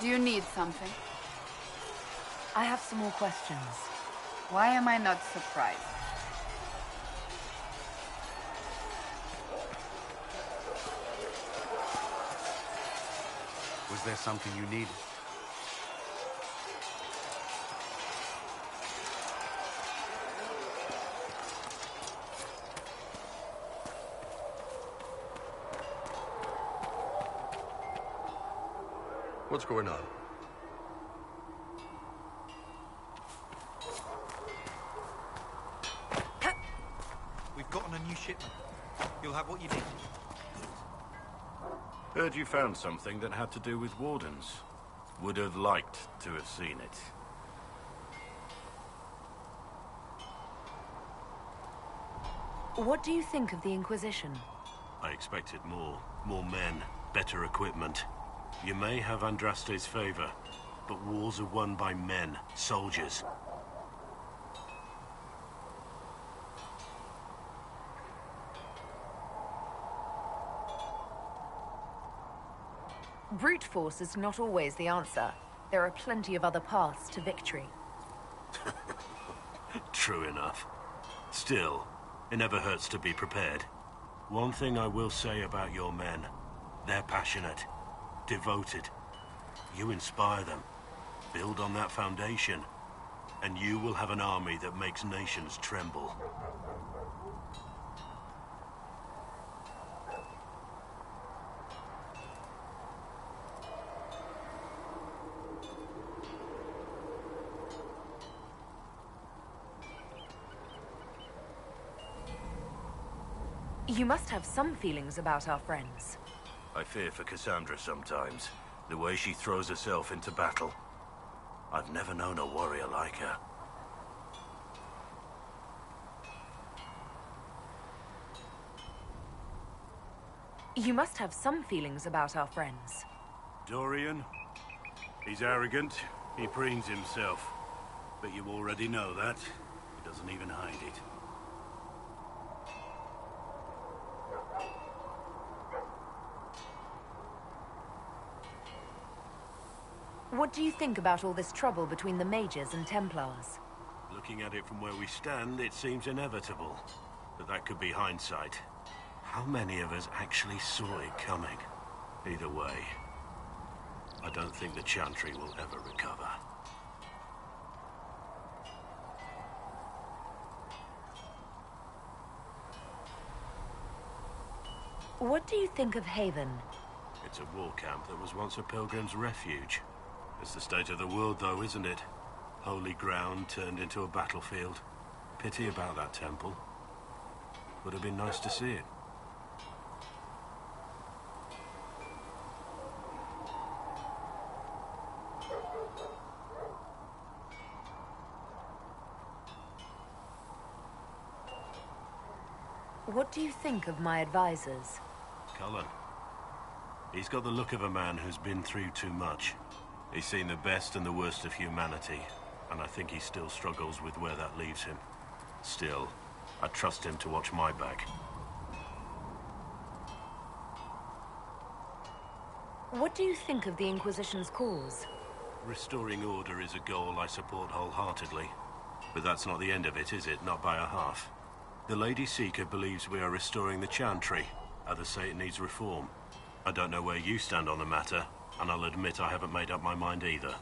Do you need something? I have some more questions. Why am I not surprised? Was there something you needed? What's going on? We've gotten a new shipment. You'll have what you need. Heard you found something that had to do with wardens. Would have liked to have seen it. What do you think of the Inquisition? I expected more. More men, better equipment. You may have Andraste's favor, but wars are won by men, soldiers. Brute force is not always the answer. There are plenty of other paths to victory. True enough. Still, it never hurts to be prepared. One thing I will say about your men. They're passionate, devoted. You inspire them. Build on that foundation, and you will have an army that makes nations tremble. You must have some feelings about our friends. I fear for Cassandra sometimes. The way she throws herself into battle. I've never known a warrior like her. You must have some feelings about our friends. Dorian? He's arrogant. He preens himself. But you already know that. He doesn't even hide it. What do you think about all this trouble between the Mages and Templars? Looking at it from where we stand, it seems inevitable. But that could be hindsight. How many of us actually saw it coming? Either way, I don't think the Chantry will ever recover. What do you think of Haven? It's a war camp that was once a pilgrim's refuge. It's the state of the world, though, isn't it? Holy ground turned into a battlefield. Pity about that temple. Would have been nice to see it. What do you think of my advisors? Cullen. He's got the look of a man who's been through too much. He's seen the best and the worst of humanity, and I think he still struggles with where that leaves him. Still, I trust him to watch my back. What do you think of the Inquisition's cause? Restoring order is a goal I support wholeheartedly. But that's not the end of it, is it? Not by a half. The Lady Seeker believes we are restoring the Chantry. Others say it needs reform. I don't know where you stand on the matter, and I'll admit I haven't made up my mind either.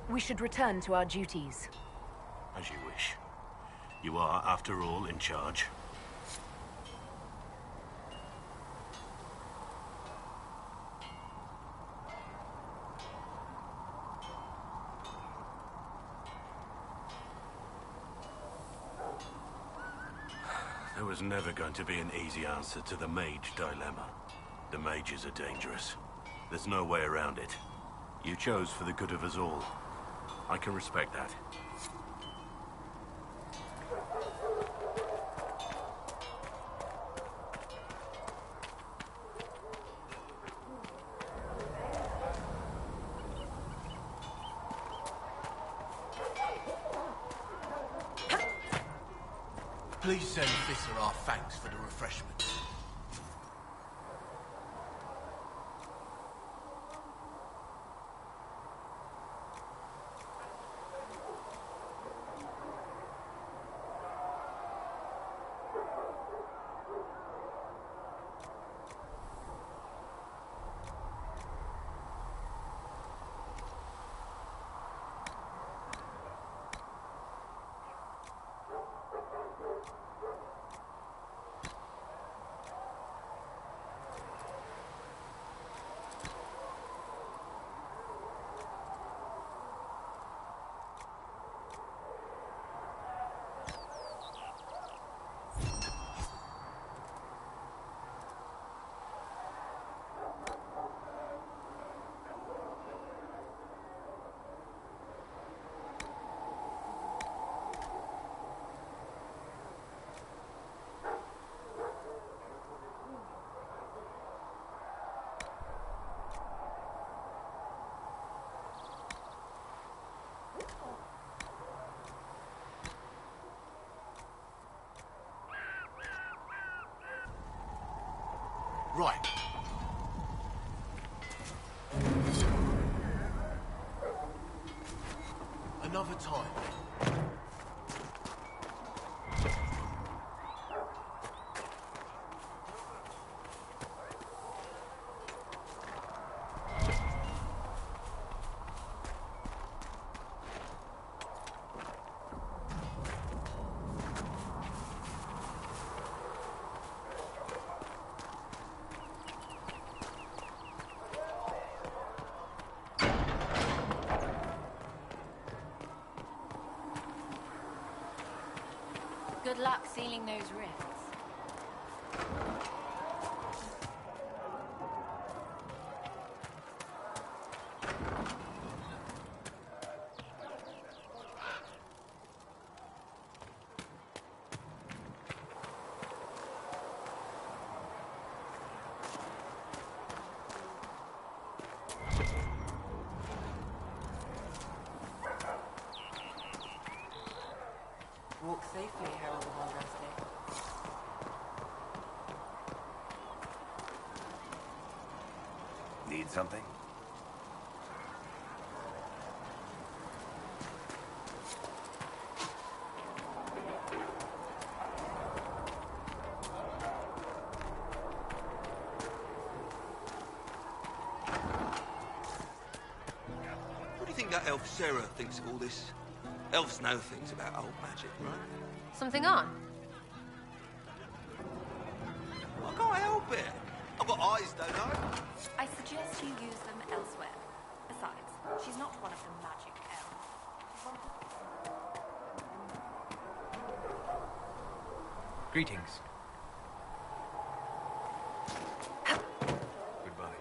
We should return to our duties. As you wish. You are, after all, in charge. There was never going to be an easy answer to the mage dilemma. The mages are dangerous. There's no way around it. You chose for the good of us all. I can respect that. Please send Fisser our thanks for the refreshments. Right. Another time. Good luck sealing those rifts. Walk safely, Herald of Andraste. Need something? What do you think that elf Sarah thinks of all this? Elves know things about old magic, right? Something on? I can't help it. I've got eyes, don't I? I suggest you use them elsewhere. Besides, she's not one of the magic elves. Greetings. Goodbye.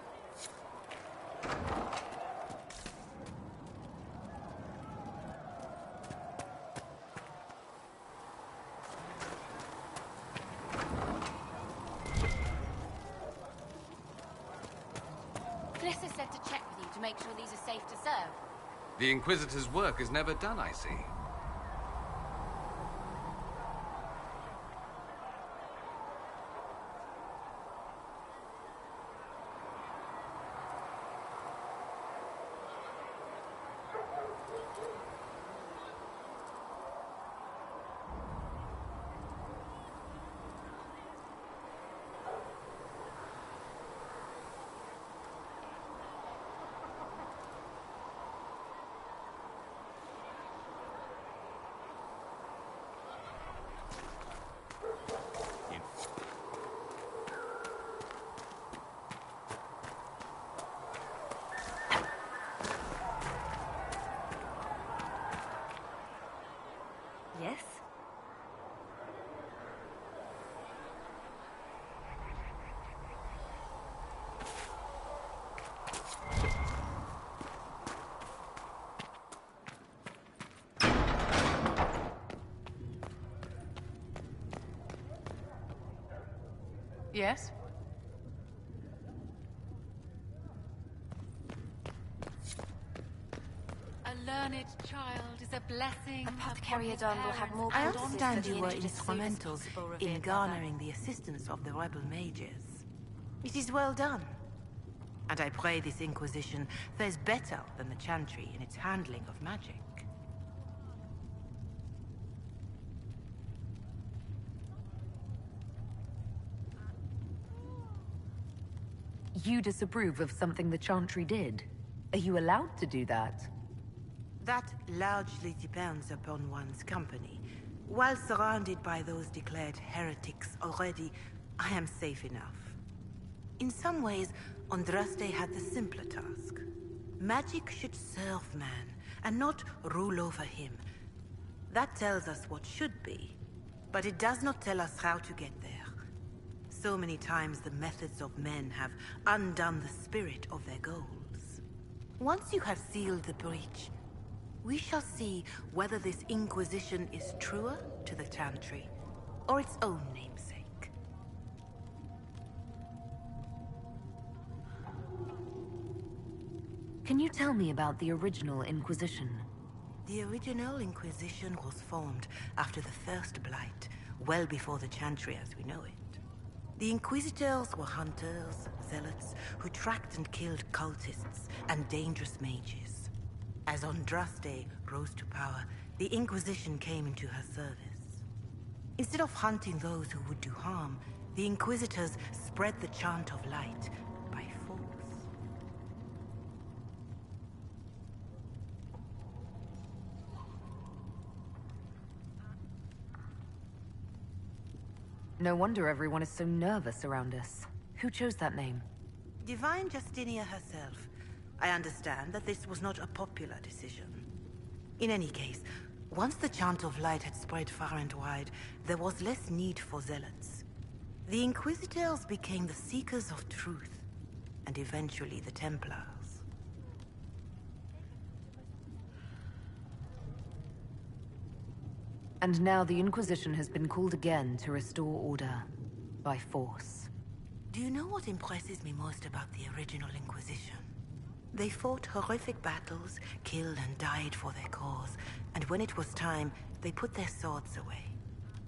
Calista said to check with you to make sure these are safe to serve. The Inquisitor's work is never done, I see. Yes? Yes? A learned child is a blessing. Apothecary Adon will have more I condolences understand for you the were injured instrumental service people in revered garnering the assistance of the rebel mages. It is well done. And I pray this Inquisition fares better than the Chantry in its handling of magic. You disapprove of something the Chantry did? Are you allowed to do that? That largely depends upon one's company. While surrounded by those declared heretics already, I am safe enough. In some ways, Andraste had the simpler task. Magic should serve man, and not rule over him. That tells us what should be, but it does not tell us how to get there. So many times the methods of men have undone the spirit of their goals. Once you have sealed the breach, we shall see whether this Inquisition is truer to the Chantry, or its own namesake. Can you tell me about the original Inquisition? The original Inquisition was formed after the First Blight, well before the Chantry as we know it. The Inquisitors were hunters, zealots, who tracked and killed cultists and dangerous mages. As Andraste rose to power, the Inquisition came into her service. Instead of hunting those who would do harm, the Inquisitors spread the chant of light by force. No wonder everyone is so nervous around us. Who chose that name? Divine Justinia herself. I understand that this was not a popular decision. In any case, once the chant of light had spread far and wide, there was less need for zealots. The Inquisitors became the seekers of truth, and eventually the Templars. And now the Inquisition has been called again to restore order by force. Do you know what impresses me most about the original Inquisition? They fought horrific battles, killed and died for their cause, and when it was time, they put their swords away.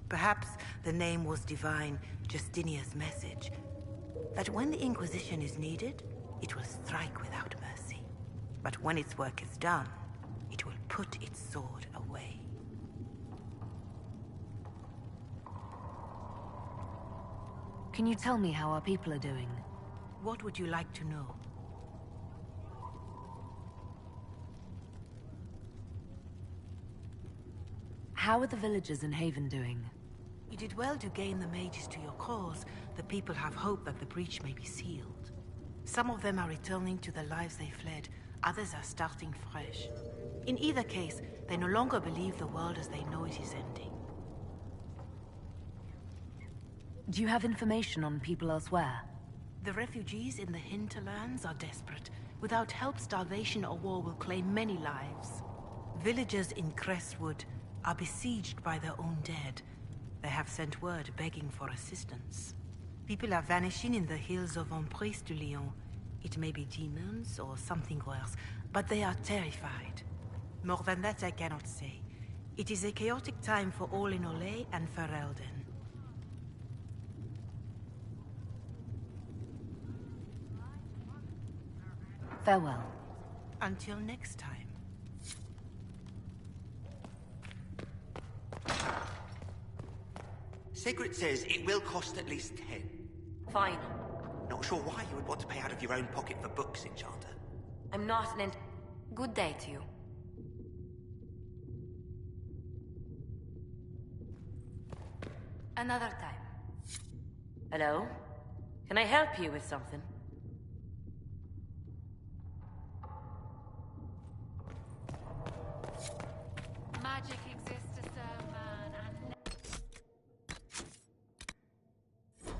Perhaps the name was Divine Justinia's message, that when the Inquisition is needed, it will strike without mercy. But when its work is done, it will put its sword away. Can you tell me how our people are doing? What would you like to know? How are the villagers in Haven doing? You did well to gain the mages to your cause. The people have hope that the breach may be sealed. Some of them are returning to the lives they fled. Others are starting fresh. In either case, they no longer believe the world as they know it is ending. Do you have information on people elsewhere? The refugees in the hinterlands are desperate. Without help, starvation or war will claim many lives. Villagers in Crestwood are besieged by their own dead. They have sent word begging for assistance. People are vanishing in the hills of Emprise de Lyon. It may be demons or something worse, but they are terrified. More than that I cannot say. It is a chaotic time for all in Olay and Ferelden. Farewell. Until next time. Sigrid says it will cost at least 10. Fine. Not sure why you would want to pay out of your own pocket for books, Enchanter. I'm not an Good day to you. Another time. Hello? Can I help you with something? Magic exists to serve man and to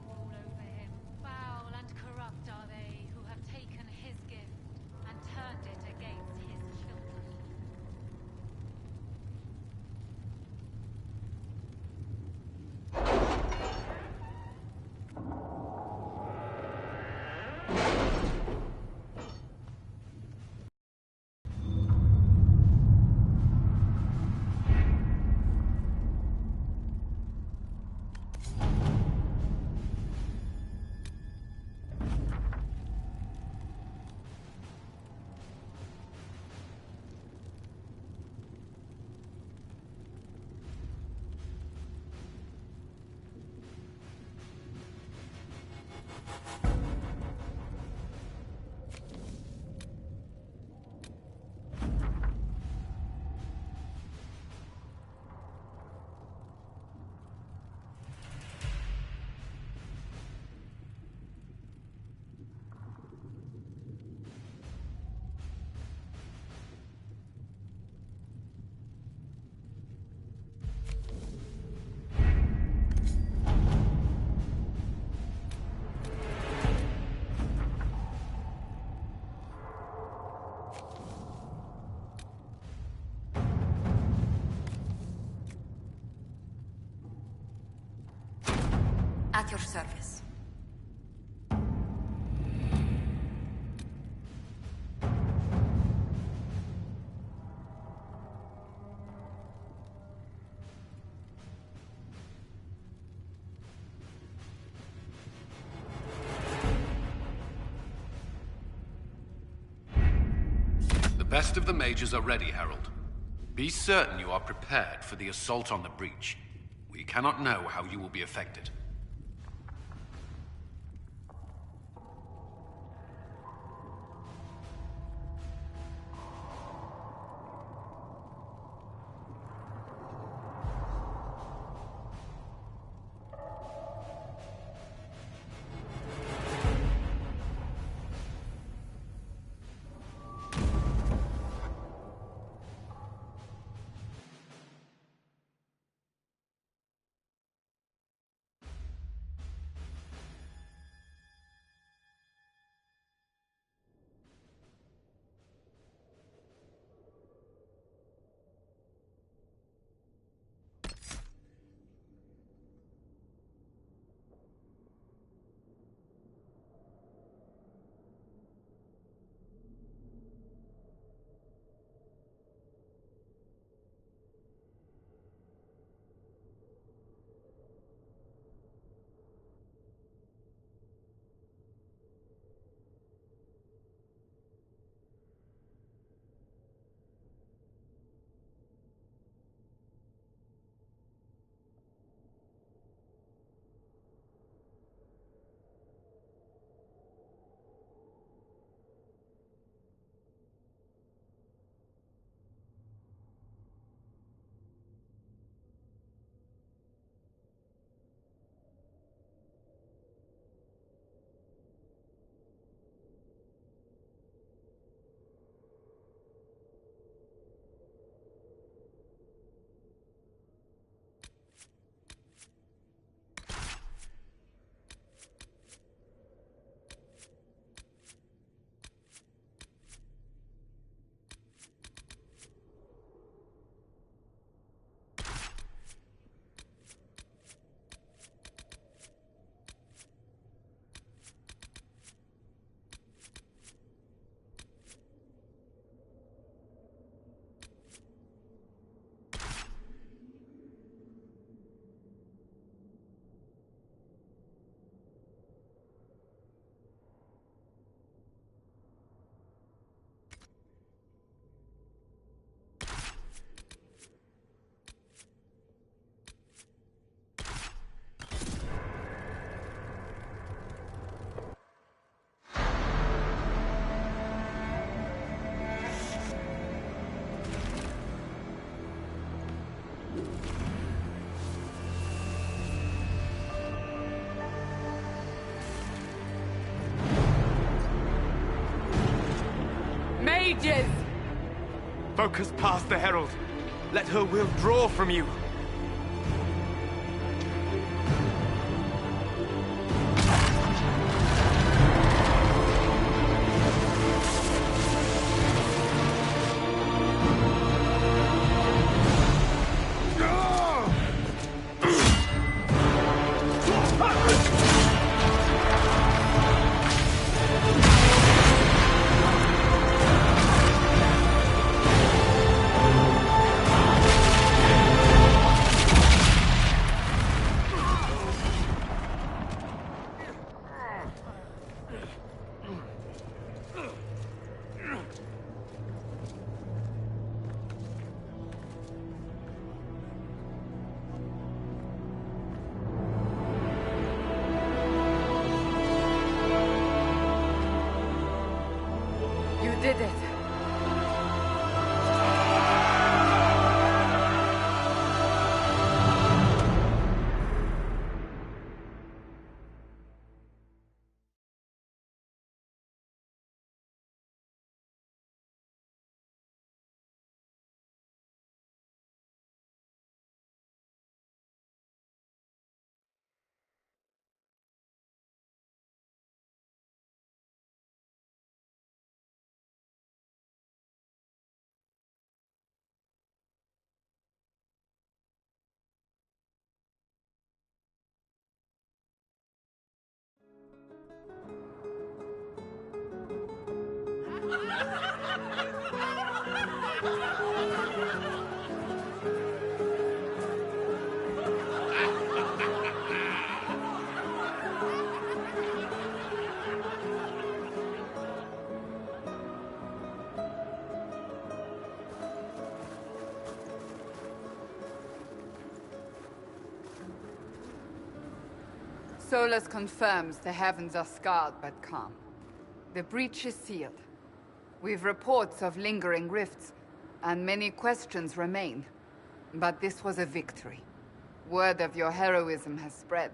rule over him. Foul and corrupt are they who have taken his gift and turned it against his children. At your service. The best of the mages are ready, Herald. Be certain you are prepared for the assault on the breach. We cannot know how you will be affected. Mages! Focus past the Herald. Let her will draw from you. You did it. Solus confirms the heavens are scarred but calm. The breach is sealed. We've reports of lingering rifts, and many questions remain. But this was a victory. Word of your heroism has spread.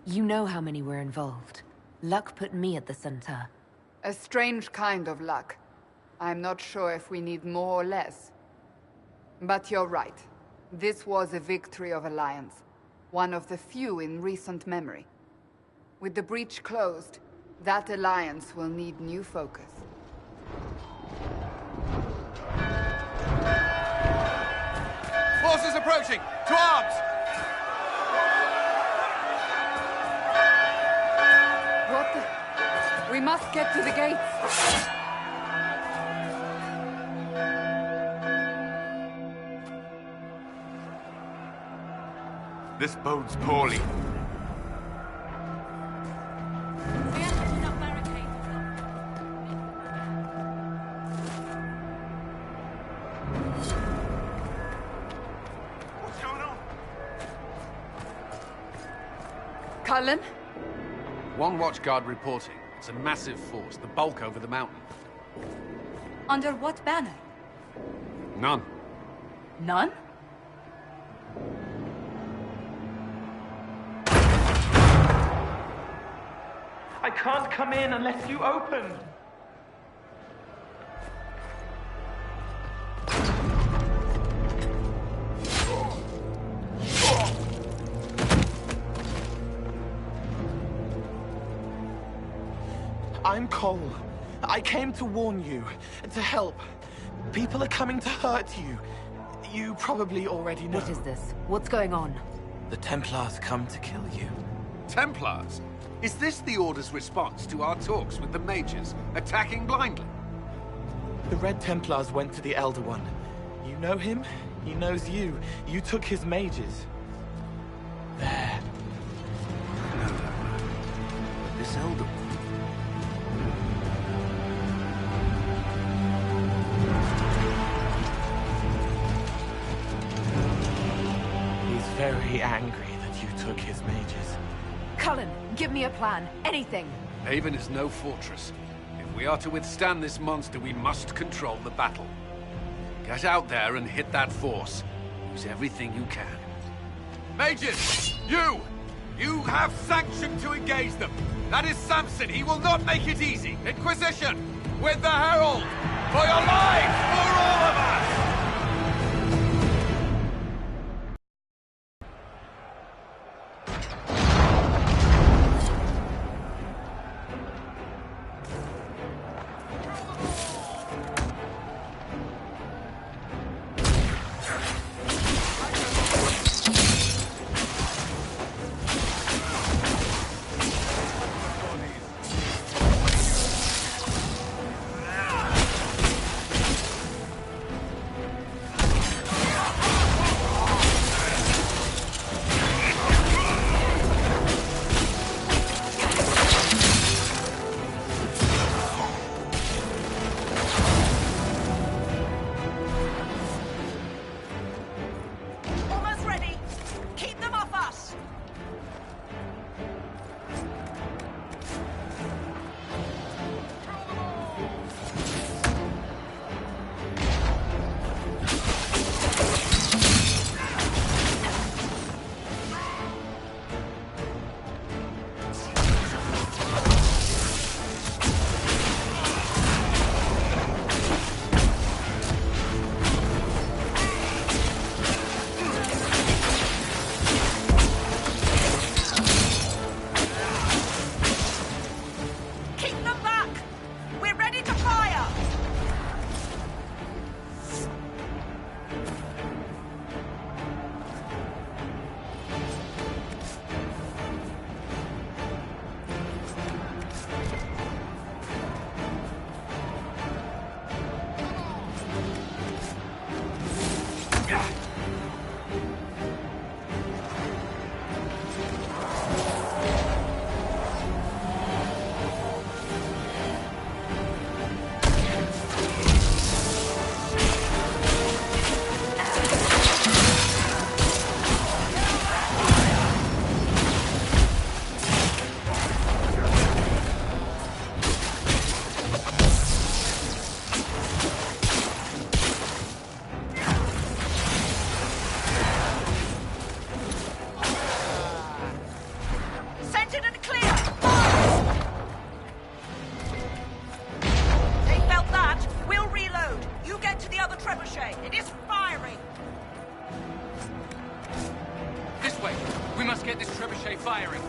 You know how many were involved. Luck put me at the center. A strange kind of luck. I'm not sure if we need more or less. But you're right. This was a victory of Alliance. One of the few in recent memory. With the breach closed, that Alliance will need new focus. Forces approaching! To arms! What the... We must get to the gates! This bodes poorly. What's going on? Cullen? One watchguard reporting. It's a massive force, the bulk over the mountain. Under what banner? None. None? I can't come in unless you open. I'm Cole. I came to warn you, to help. People are coming to hurt you. You probably already know. What is this? What's going on? The Templars come to kill you. Templars? Is this the Order's response to our talks with the mages, attacking blindly? The Red Templars went to the Elder One. You know him? He knows you. You took his mages. There. I know that man. But this Elder One... He's very angry that you took his mages. Cullen, give me a plan. Anything. Haven is no fortress. If we are to withstand this monster, we must control the battle. Get out there and hit that force. Use everything you can. Mages! You! You have sanction to engage them. That is Samson. He will not make it easy. Inquisition! With the Herald! For your lives! For all of us! is firing! This way! We must get this trebuchet firing.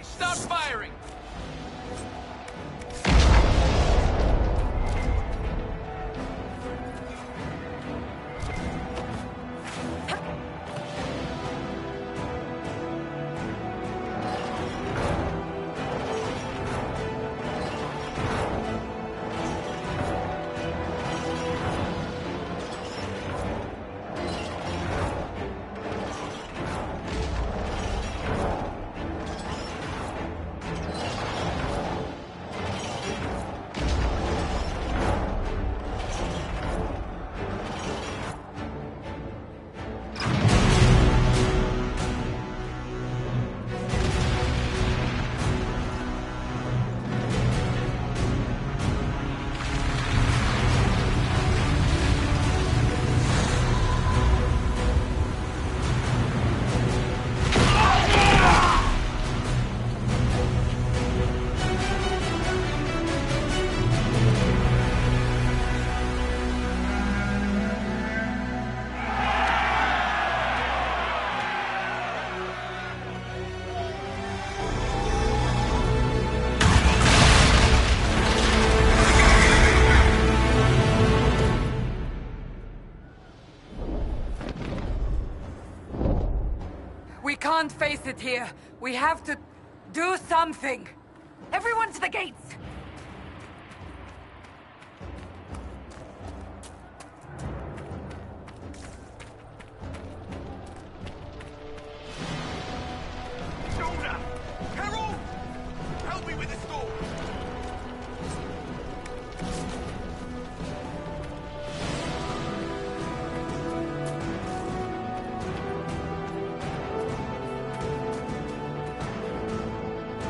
Start firing! We can't face it here. We have to do something. Everyone to the gates! Jonah! Harold! Help me with this door!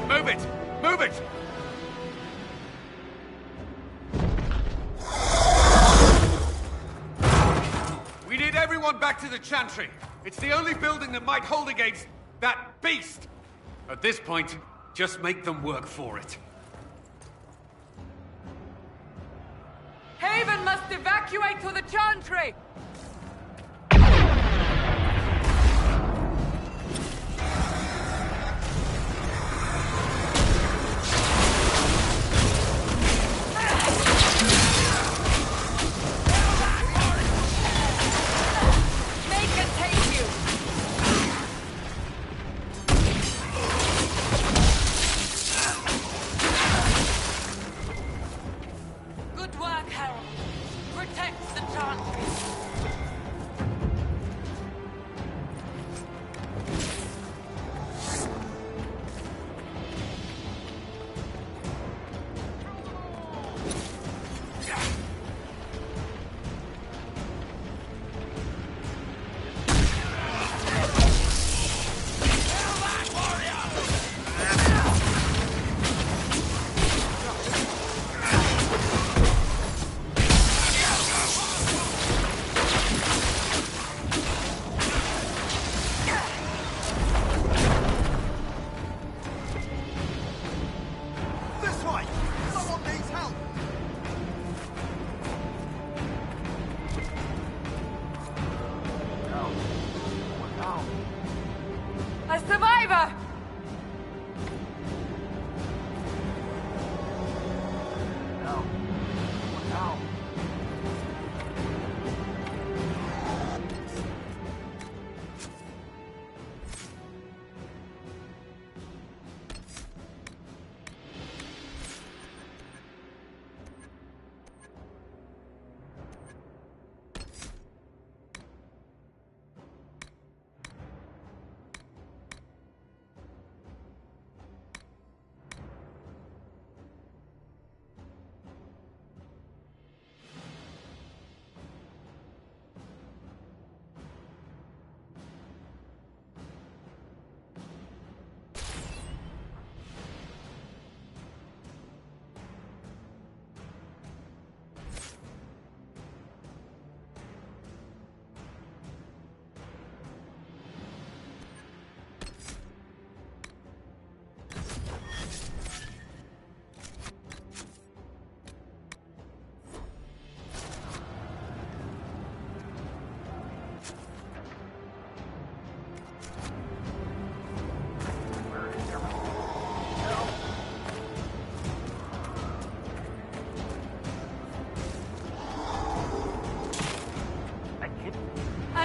Move it! Move it! We need everyone back to the Chantry. It's the only building that might hold against that beast. At this point, just make them work for it. Haven must evacuate to the Chantry! Good work, Harold. Protect the Chantry.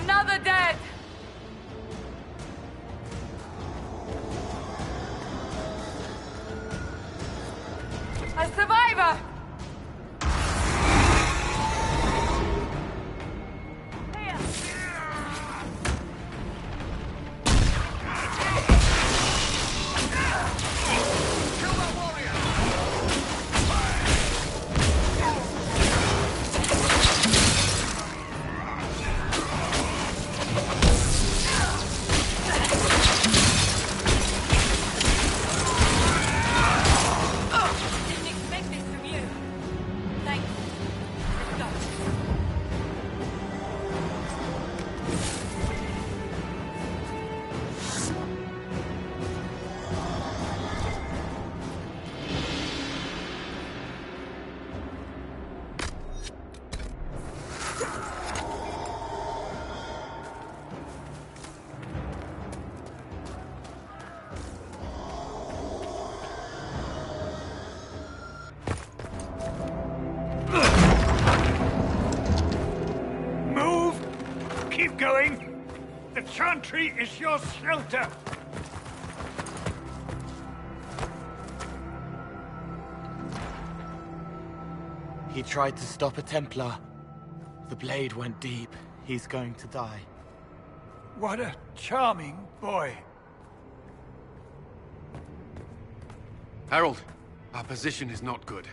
Another dead! A survivor! Keep going. The chantry is your shelter. He tried to stop a Templar. The blade went deep. He's going to die. What a charming boy. Harold, our position is not good.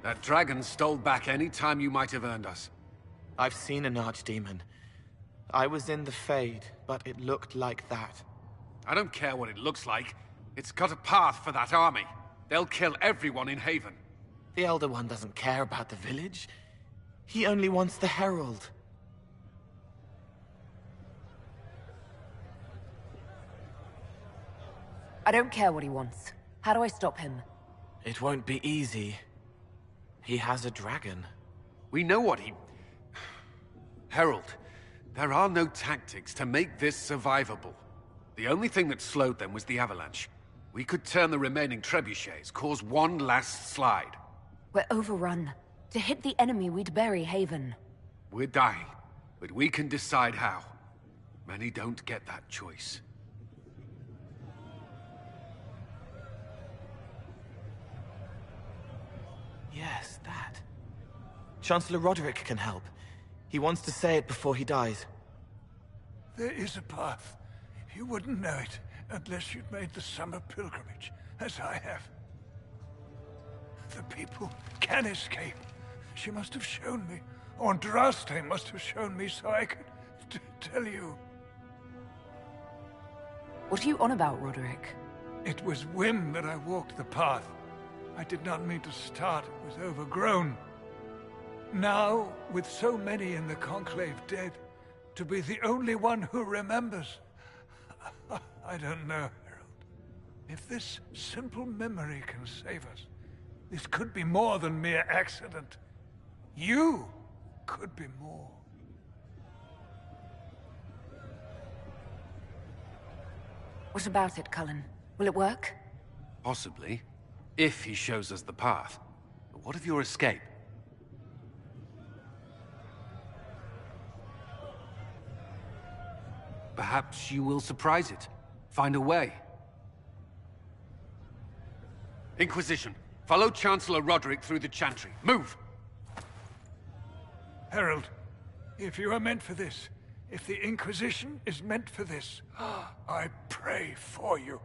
That dragon stole back any time you might have earned us. I've seen an archdemon. I was in the Fade, but it looked like that. I don't care what it looks like. It's got a path for that army. They'll kill everyone in Haven. The Elder One doesn't care about the village. He only wants the Herald. I don't care what he wants. How do I stop him? It won't be easy. He has a dragon. We know what he... Herald, there are no tactics to make this survivable. The only thing that slowed them was the avalanche. We could turn the remaining trebuchets, cause one last slide. We're overrun. To hit the enemy, we'd bury Haven. We're dying, but we can decide how. Many don't get that choice. Yes, that. Chancellor Roderick can help. He wants to say it before he dies. There is a path. You wouldn't know it unless you'd made the summer pilgrimage, as I have. The people can escape. She must have shown me. Or Andraste must have shown me so I could tell you. What are you on about, Roderick? It was whim that I walked the path. I did not mean to start. It was overgrown. Now, with so many in the Conclave dead, to be the only one who remembers... I don't know, Harold. If this simple memory can save us, this could be more than mere accident. You could be more. What about it, Cullen? Will it work? Possibly. If he shows us the path. But what of your escape? Perhaps you will surprise it. Find a way. Inquisition, follow Chancellor Roderick through the Chantry. Move! Harold, if you are meant for this, if the Inquisition is meant for this, I pray for you.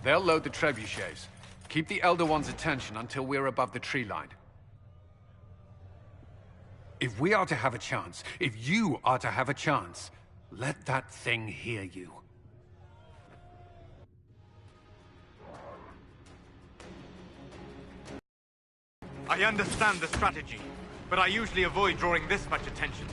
They'll load the trebuchets. Keep the Elder One's attention until we're above the tree line. If we are to have a chance, if you are to have a chance, let that thing hear you. I understand the strategy, but I usually avoid drawing this much attention.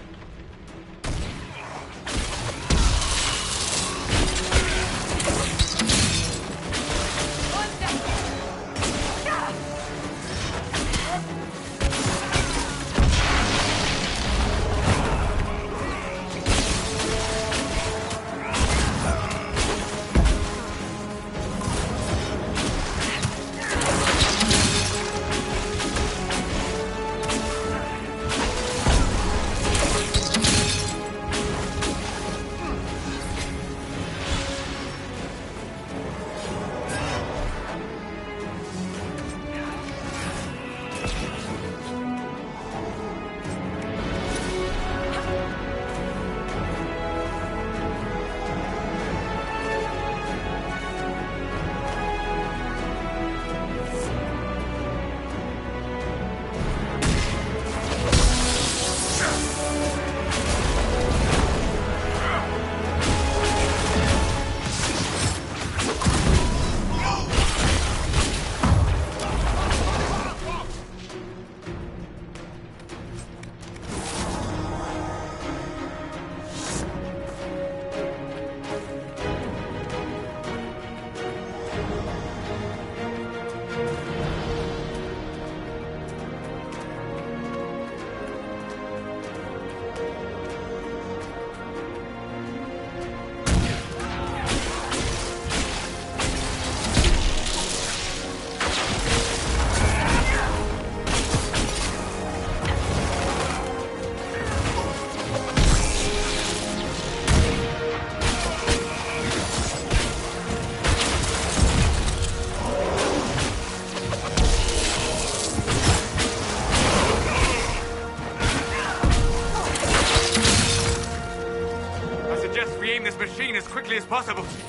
Impossible!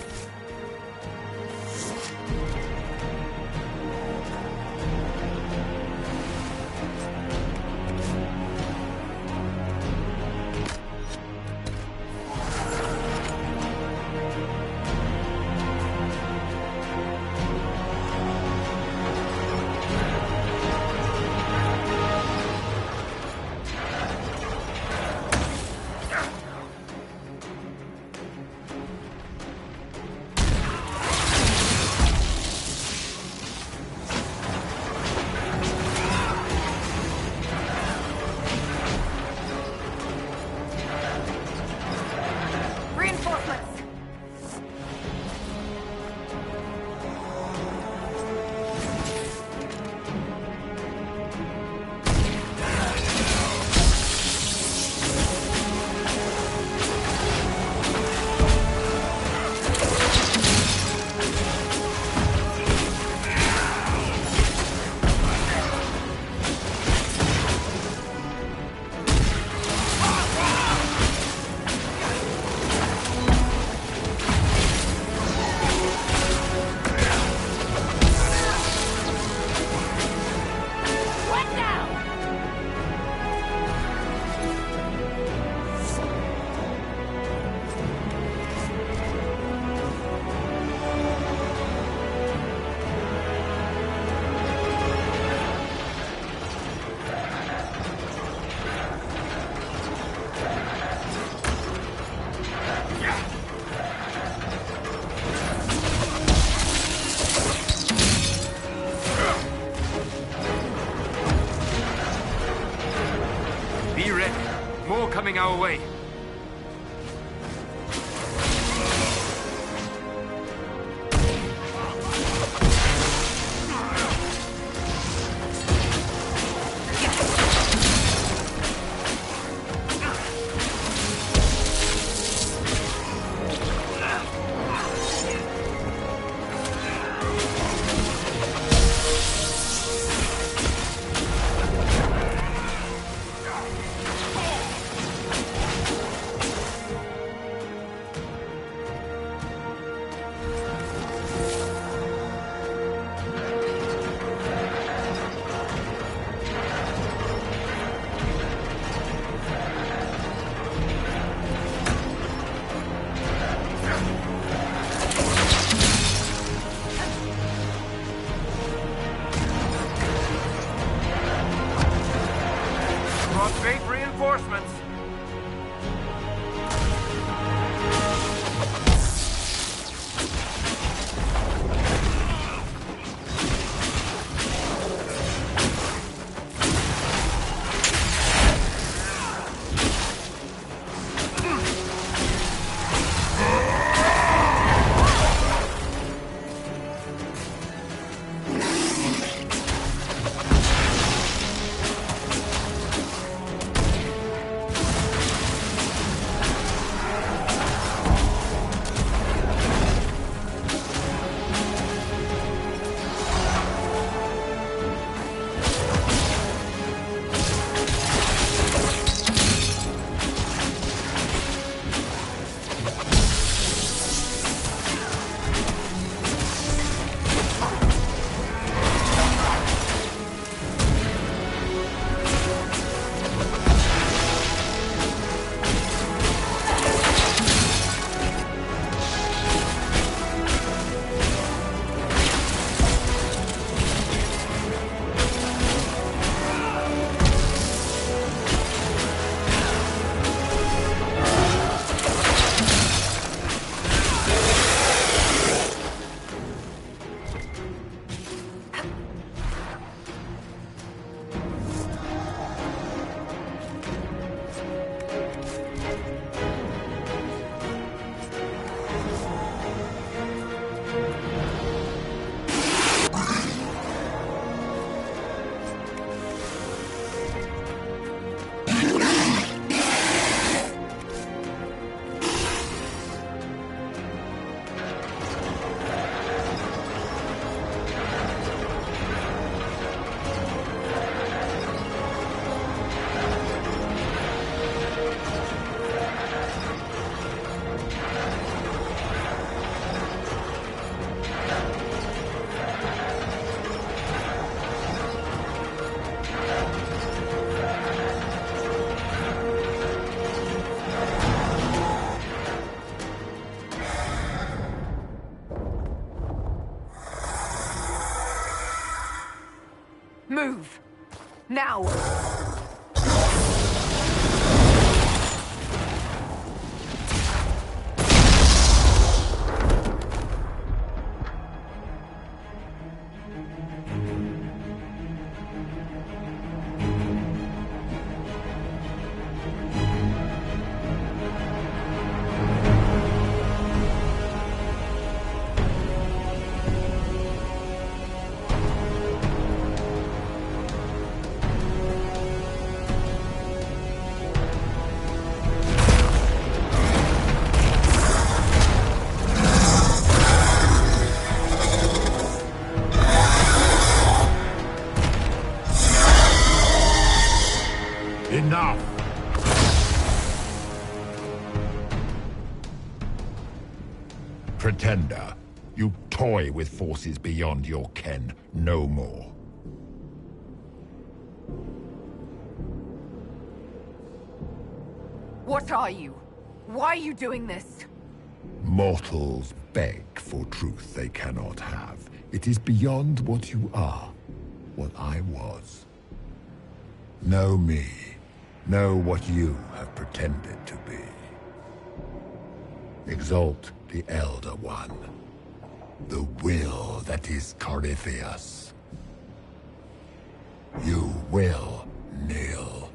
Coming our way. Move! Now! Enough! Pretender, you toy with forces beyond your ken no more. What are you? Why are you doing this? Mortals beg for truth they cannot have. It is beyond what you are, what I was. Know me. Know what you have pretended to be. Exalt the Elder One. The will that is Corypheus. You will kneel.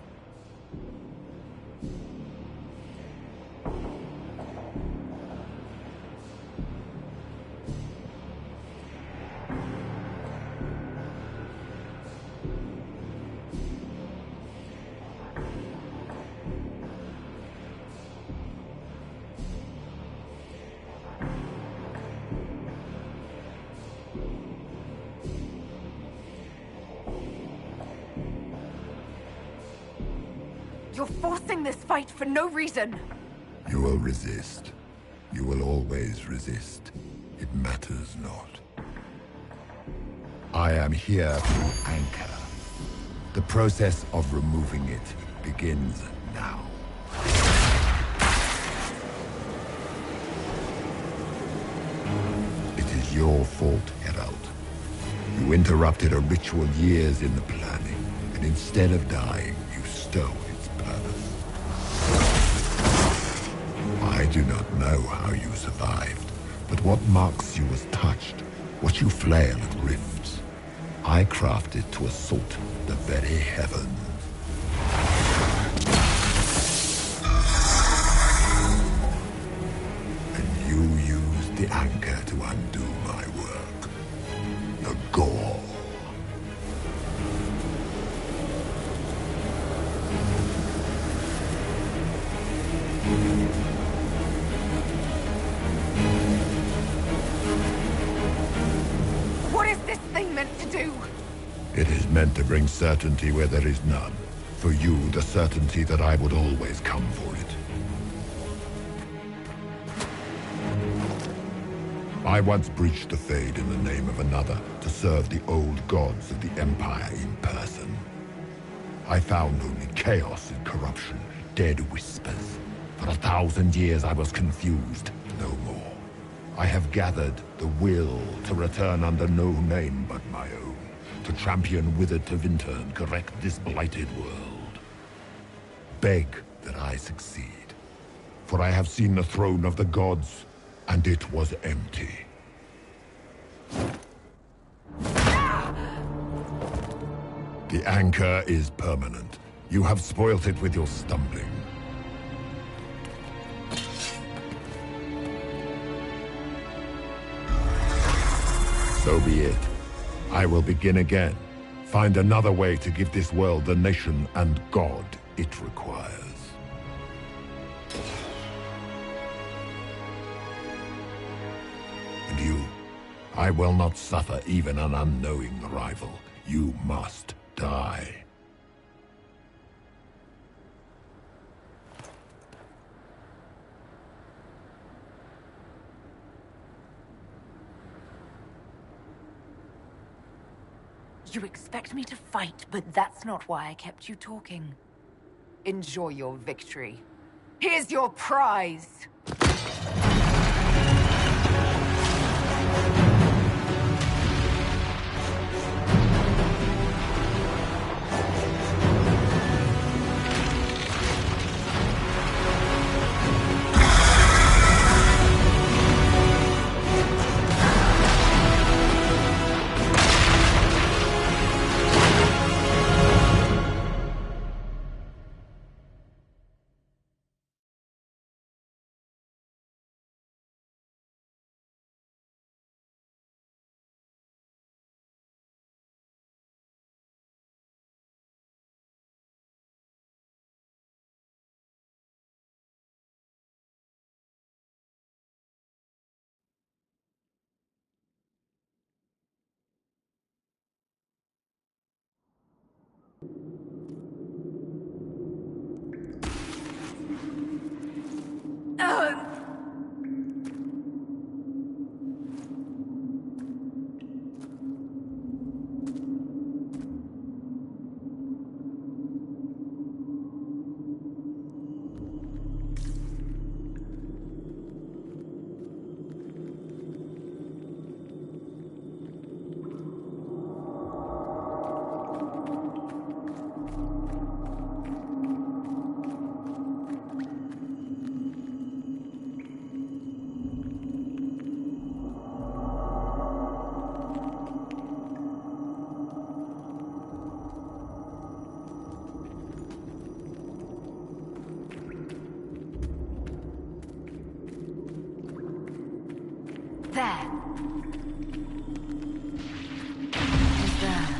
You're forcing this fight for no reason. You will resist. You will always resist. It matters not. I am here to anchor. The process of removing it begins now. It is your fault, Herald. You interrupted a ritual years in the planning, and instead of dying, you stole its purpose. I do not know how you survived, but what marks you as touched, what you flail at rifts, I crafted to assault the very heavens. And you used the anchor to undo my work. The gore. What is this thing meant to do? It is meant to bring certainty where there is none. For you, the certainty that I would always come for it. I once breached the Fade in the name of another to serve the old gods of the Empire in person. I found only chaos and corruption, dead whispers. For 1,000 years I was confused, no more. I have gathered the will to return under no name but my own, to champion withered to winter and correct this blighted world. Beg that I succeed, for I have seen the throne of the gods, and it was empty. The anchor is permanent. You have spoilt it with your stumbling. So be it. I will begin again. Find another way to give this world the nation and God it requires. And you, I will not suffer even an unknowing rival. You must die. You expect me to fight, but that's not why I kept you talking. Enjoy your victory. Here's your prize! There. Who's there?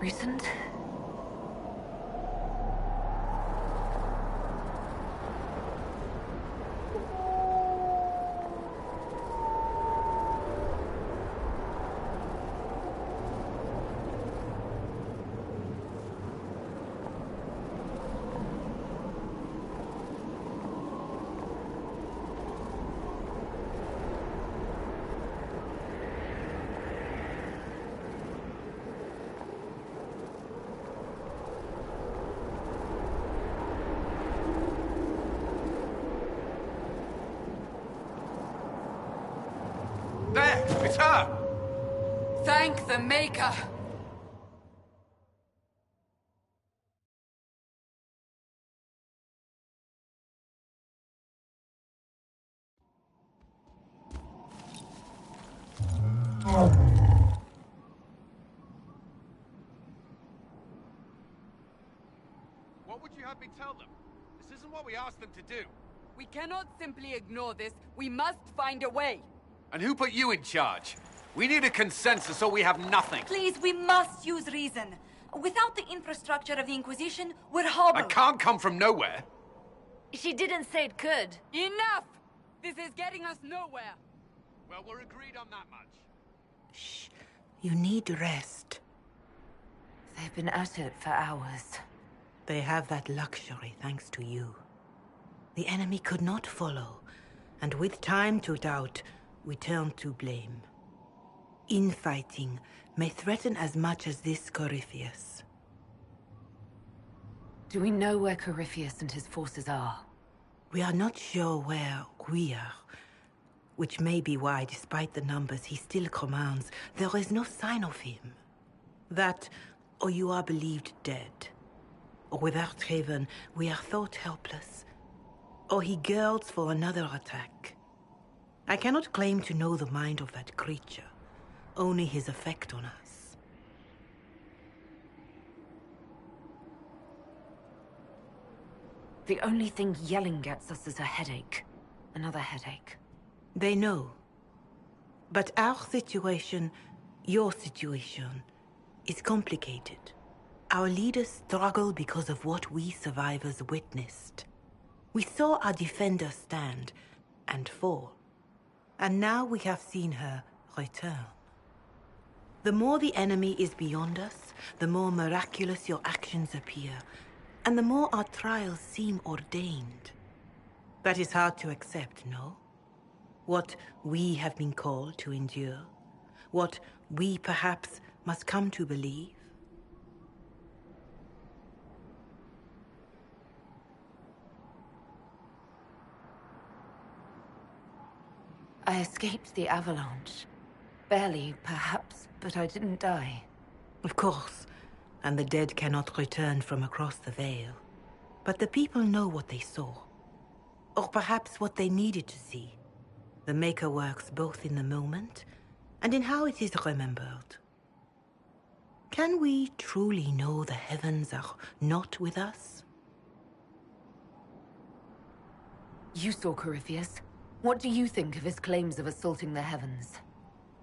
Recent? There! It's her! Thank the Maker! What would you have me tell them? This isn't what we asked them to do. We cannot simply ignore this. We must find a way. And who put you in charge? We need a consensus or we have nothing. Please, we must use reason. Without the infrastructure of the Inquisition, we're hobbled. I can't come from nowhere. She didn't say it could. Enough! This is getting us nowhere. Well, we're agreed on that much. Shh. You need rest. They've been at it for hours. They have that luxury thanks to you. The enemy could not follow, and with time to doubt, we turn to blame. Infighting may threaten as much as this Corypheus. Do we know where Corypheus and his forces are? We are not sure where we are, which may be why, despite the numbers he still commands, there is no sign of him. That, or you are believed dead. Or without Haven, we are thought helpless. Or he girds for another attack. I cannot claim to know the mind of that creature, only his effect on us. The only thing yelling gets us is a headache. Another headache. They know. But our situation, your situation, is complicated. Our leaders struggle because of what we survivors witnessed. We saw our defender stand and fall. And now we have seen her return. The more the enemy is beyond us, the more miraculous your actions appear, and the more our trials seem ordained. That is hard to accept, no? What we have been called to endure, what we perhaps must come to believe. I escaped the avalanche. Barely, perhaps, but I didn't die. Of course, and the dead cannot return from across the veil. But the people know what they saw. Or perhaps what they needed to see. The Maker works both in the moment and in how it is remembered. Can we truly know the heavens are not with us? You saw Corypheus. What do you think of his claims of assaulting the heavens?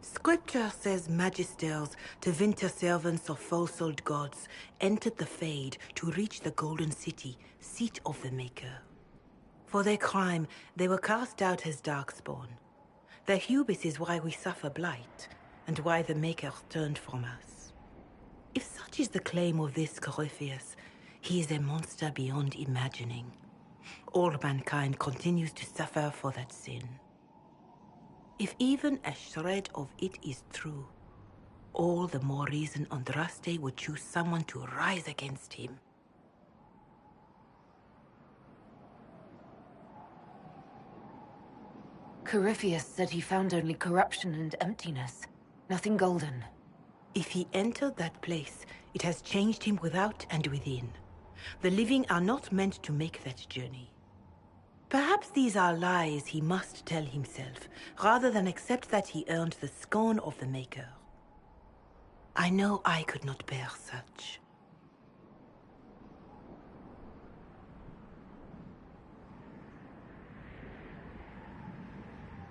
Scripture says magisters, Tevinter servants of false-old gods, entered the Fade to reach the Golden City, seat of the Maker. For their crime, they were cast out as Darkspawn. Their hubris is why we suffer blight, and why the Maker turned from us. If such is the claim of this Corypheus, he is a monster beyond imagining. All mankind continues to suffer for that sin. If even a shred of it is true, all the more reason Andraste would choose someone to rise against him. Corypheus said he found only corruption and emptiness. Nothing golden. If he entered that place, it has changed him without and within. The living are not meant to make that journey. Perhaps these are lies he must tell himself, rather than accept that he earned the scorn of the Maker. I know I could not bear such.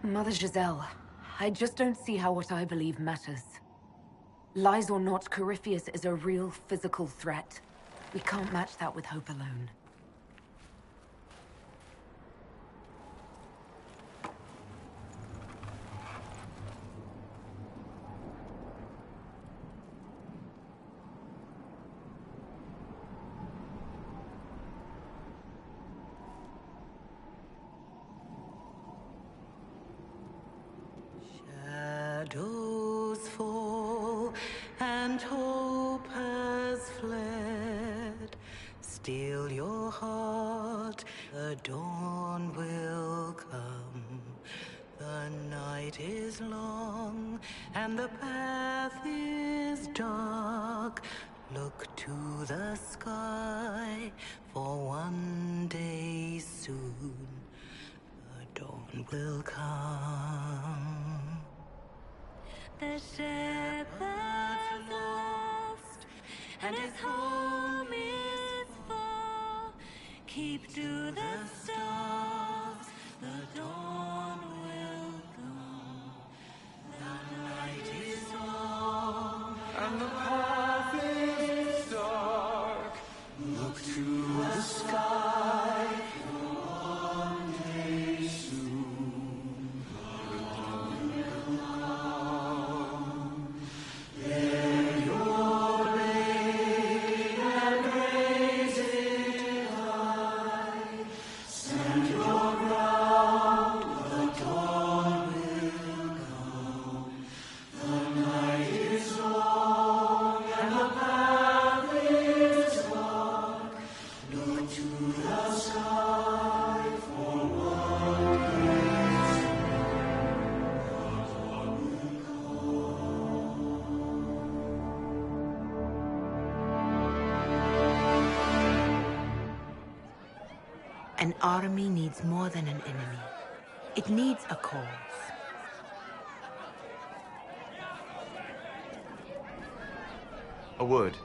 Mother Giselle, I just don't see how what I believe matters. Lies or not, Corypheus is a real physical threat. We can't match that with hope alone. Shadows fall and hope has fled. Still your heart, the dawn will come. The night is long and the path is dark. Look to the sky, for one day soon the dawn will come. The shepherd's lost, and his home is far. Keep to the stars, the dawn will come. The night is An army needs more than an enemy. It needs a cause. A word.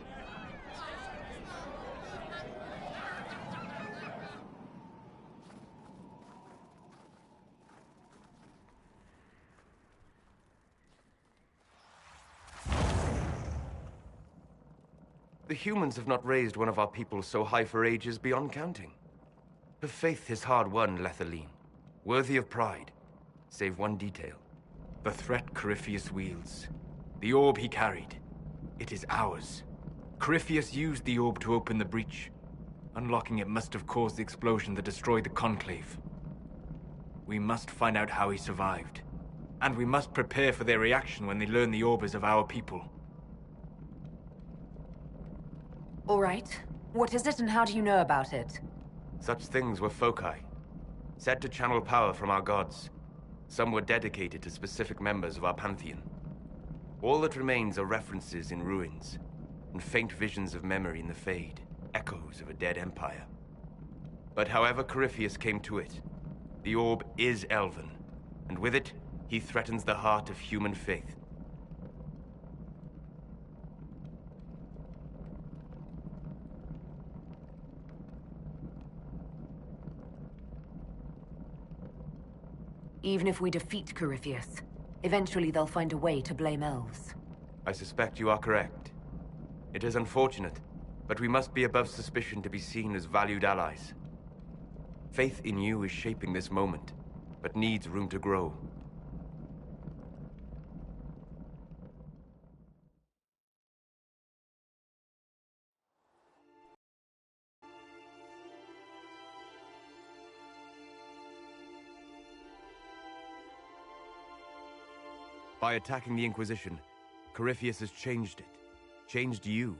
The humans have not raised one of our people so high for ages beyond counting. Her faith is hard-won, Lethaline. Worthy of pride, save one detail. The threat Corypheus wields. The orb he carried. It is ours. Corypheus used the orb to open the breach. Unlocking it must have caused the explosion that destroyed the Conclave. We must find out how he survived. And we must prepare for their reaction when they learn the orb is of our people. All right. What is it and how do you know about it? Such things were foci, said to channel power from our gods. Some were dedicated to specific members of our pantheon. All that remains are references in ruins, and faint visions of memory in the Fade, echoes of a dead empire. But however Corypheus came to it, the orb is elven, and with it, he threatens the heart of human faith. Even if we defeat Corypheus, eventually they'll find a way to blame elves. I suspect you are correct. It is unfortunate, but we must be above suspicion to be seen as valued allies. Faith in you is shaping this moment, but needs room to grow. By attacking the Inquisition, Corypheus has changed it. Changed you.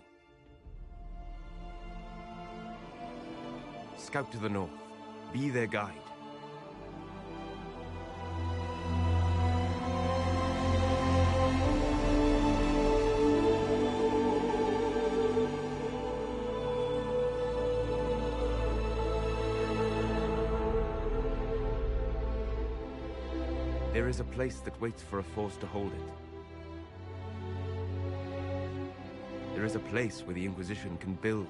Scout to the north. Be their guide. There is a place that waits for a force to hold it. There is a place where the Inquisition can build,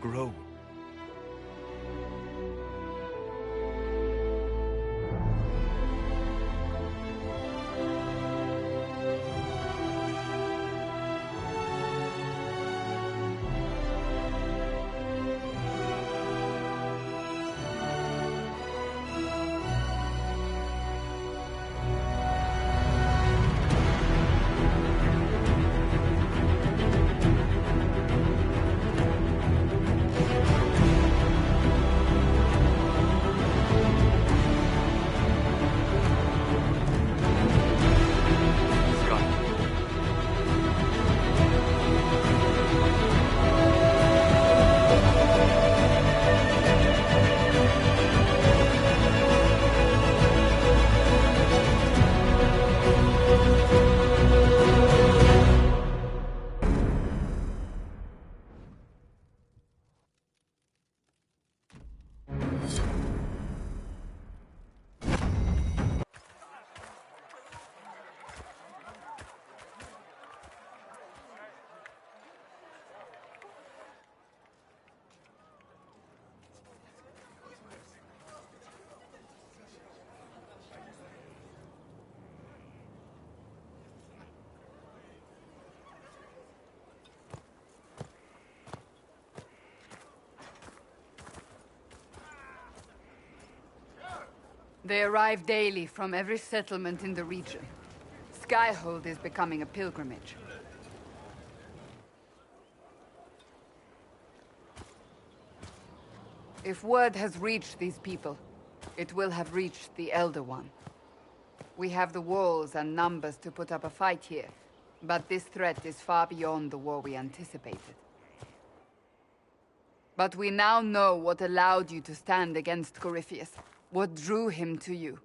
grow. They arrive daily from every settlement in the region. Skyhold is becoming a pilgrimage. If word has reached these people, it will have reached the Elder One. We have the walls and numbers to put up a fight here, but this threat is far beyond the war we anticipated. But we now know what allowed you to stand against Corypheus. What drew him to you?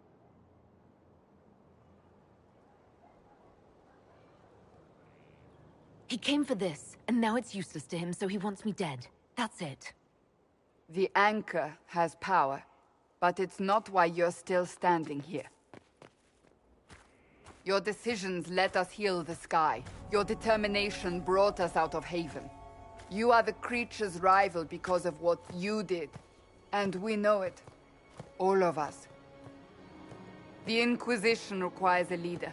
He came for this, and now it's useless to him, so he wants me dead. That's it. The Anchor has power, But it's not why you're still standing here. Your decisions let us heal the sky. Your determination brought us out of Haven. You are the creature's rival because of what you did. And we know it. All of us. The Inquisition requires a leader.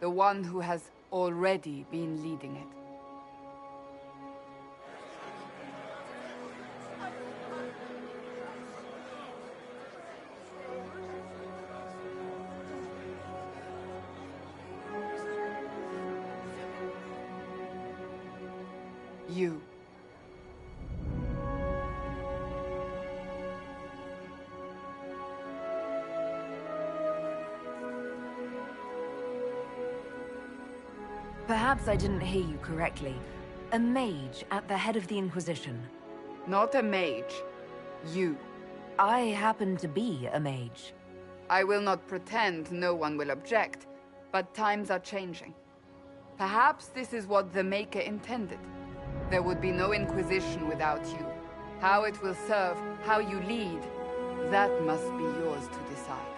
The one who has already been leading it. You. Perhaps I didn't hear you correctly. A mage at the head of the Inquisition. Not a mage. You. I happen to be a mage. I will not pretend no one will object, but times are changing. Perhaps this is what the Maker intended. There would be no Inquisition without you. How it will serve, how you lead, that must be yours to decide.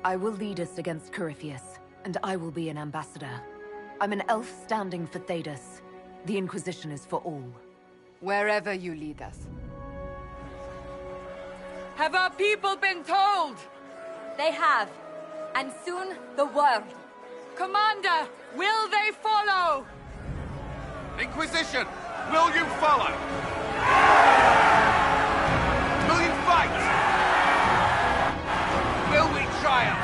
I will lead us against Corypheus, and I will be an ambassador. I'm an elf standing for Thedas. The Inquisition is for all. Wherever you lead us. Have our people been told? They have. And soon, the world. Commander, will they follow? Inquisition, will you follow? Will you fight? Will we triumph?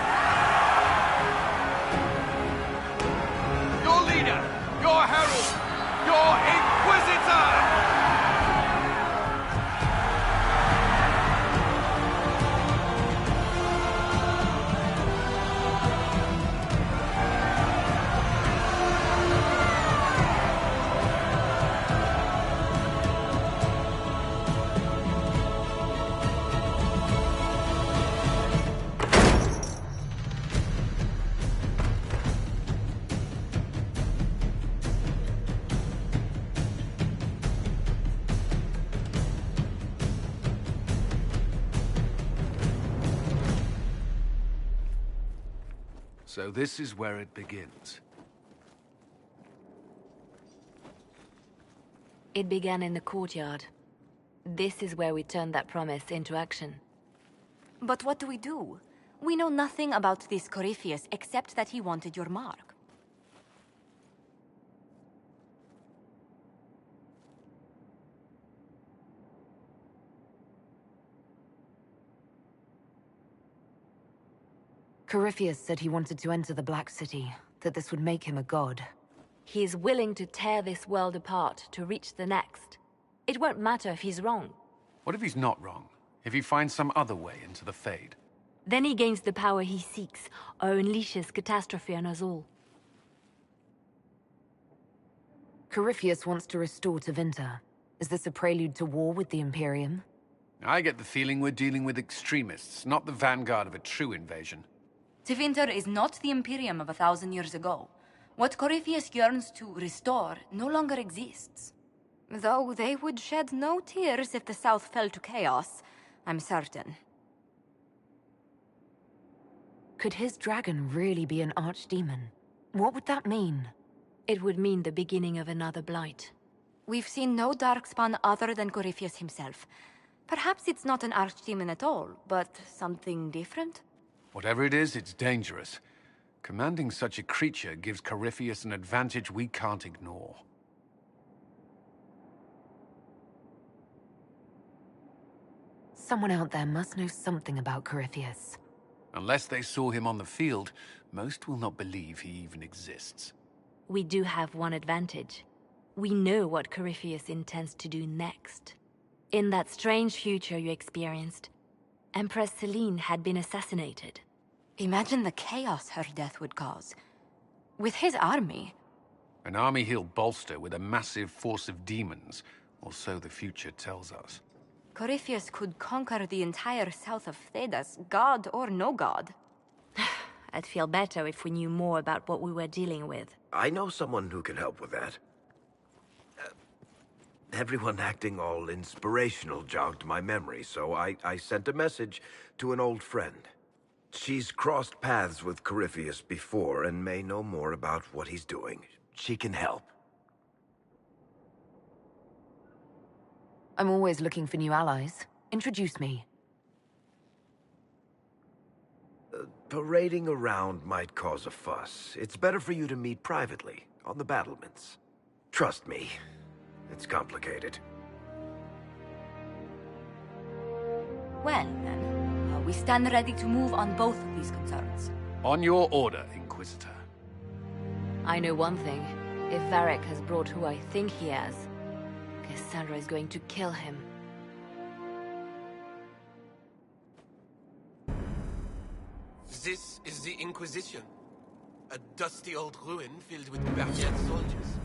Your leader, your herald, your Inquisitor! So this is where it begins. It began in the courtyard. This is where we turned that promise into action. But what do we do? We know nothing about this Corypheus except that he wanted your mark. Corypheus said he wanted to enter the Black City, that this would make him a god. He is willing to tear this world apart to reach the next. It won't matter if he's wrong. What if he's not wrong? If he finds some other way into the Fade? Then he gains the power he seeks, or unleashes catastrophe on us all. Corypheus wants to restore Tevinter. Is this a prelude to war with the Imperium? I get the feeling we're dealing with extremists, not the vanguard of a true invasion. Tevinter is not the Imperium of 1,000 years ago. What Corypheus yearns to restore no longer exists. Though they would shed no tears if the South fell to chaos, I'm certain. Could his dragon really be an archdemon? What would that mean? It would mean the beginning of another blight. We've seen no darkspawn other than Corypheus himself. Perhaps it's not an archdemon at all, but something different? Whatever it is, it's dangerous. Commanding such a creature gives Corypheus an advantage we can't ignore. Someone out there must know something about Corypheus. Unless they saw him on the field, most will not believe he even exists. We do have one advantage. We know what Corypheus intends to do next. In that strange future you experienced, Empress Selene had been assassinated. Imagine the chaos her death would cause. With his army. An army he'll bolster with a massive force of demons, or so the future tells us. Corypheus could conquer the entire south of Thedas, god or no god. I'd feel better if we knew more about what we were dealing with. I know someone who can help with that. Everyone acting all inspirational jogged my memory, so I sent a message to an old friend. She's crossed paths with Corypheus before and may know more about what he's doing. She can help. I'm always looking for new allies. Introduce me. Parading around might cause a fuss. It's better for you to meet privately, on the battlements. Trust me, it's complicated. Well, then, we stand ready to move on both of these concerns. On your order, Inquisitor. I know one thing. If Varric has brought who I think he has, Cassandra is going to kill him. This is the Inquisition. A dusty old ruin filled with Barbarian soldiers.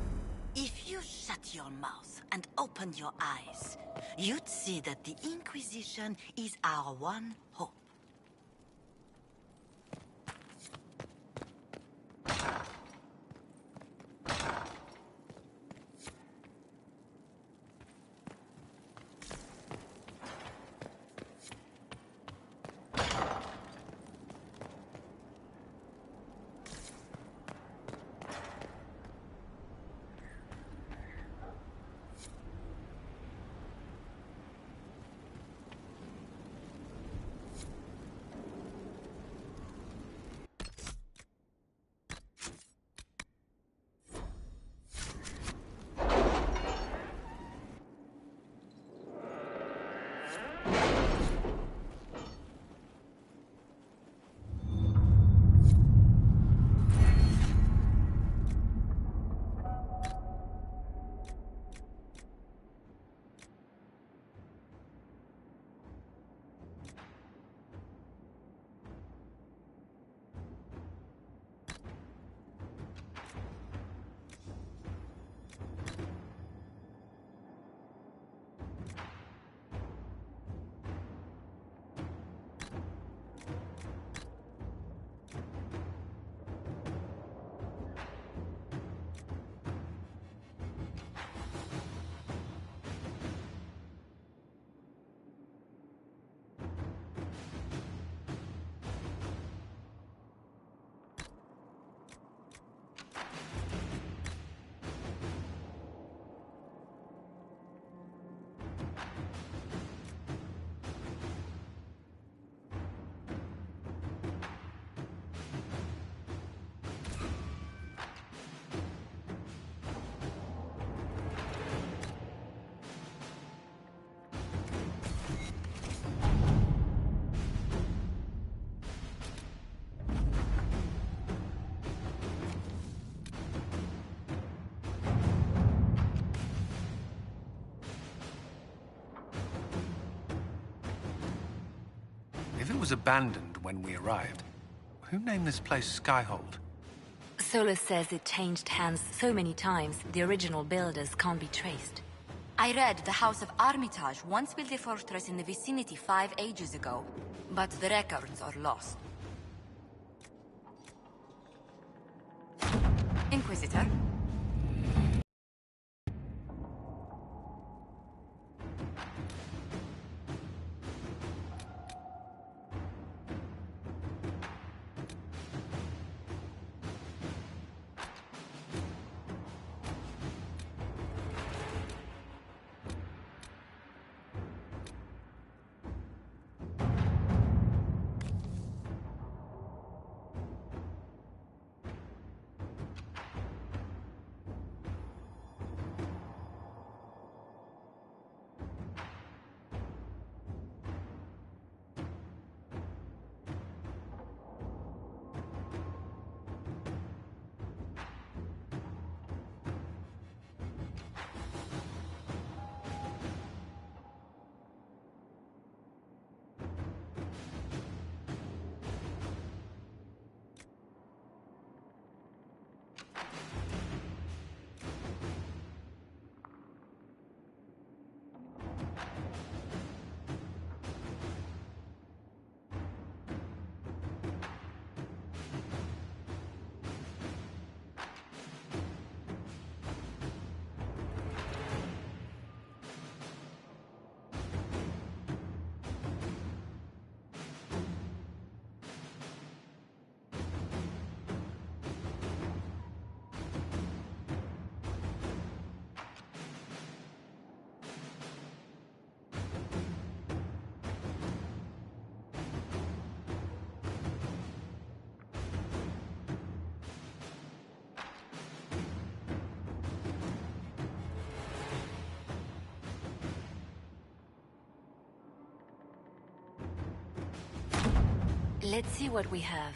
If you shut your mouth and opened your eyes, you'd see that the Inquisition is our one hope. If it was abandoned when we arrived, who named this place Skyhold? Solus says it changed hands so many times, the original builders can't be traced. I read the House of Armitage once built a fortress in the vicinity 5 ages ago, but the records are lost. Inquisitor? Let's see what we have.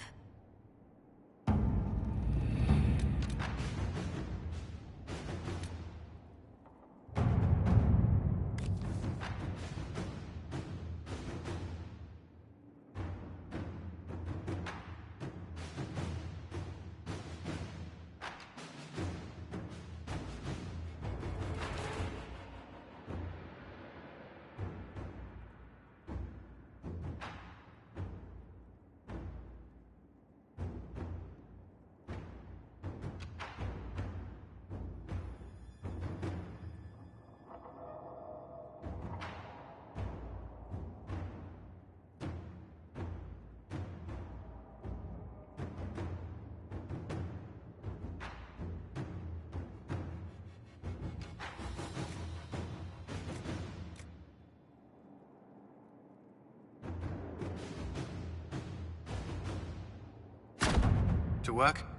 To work?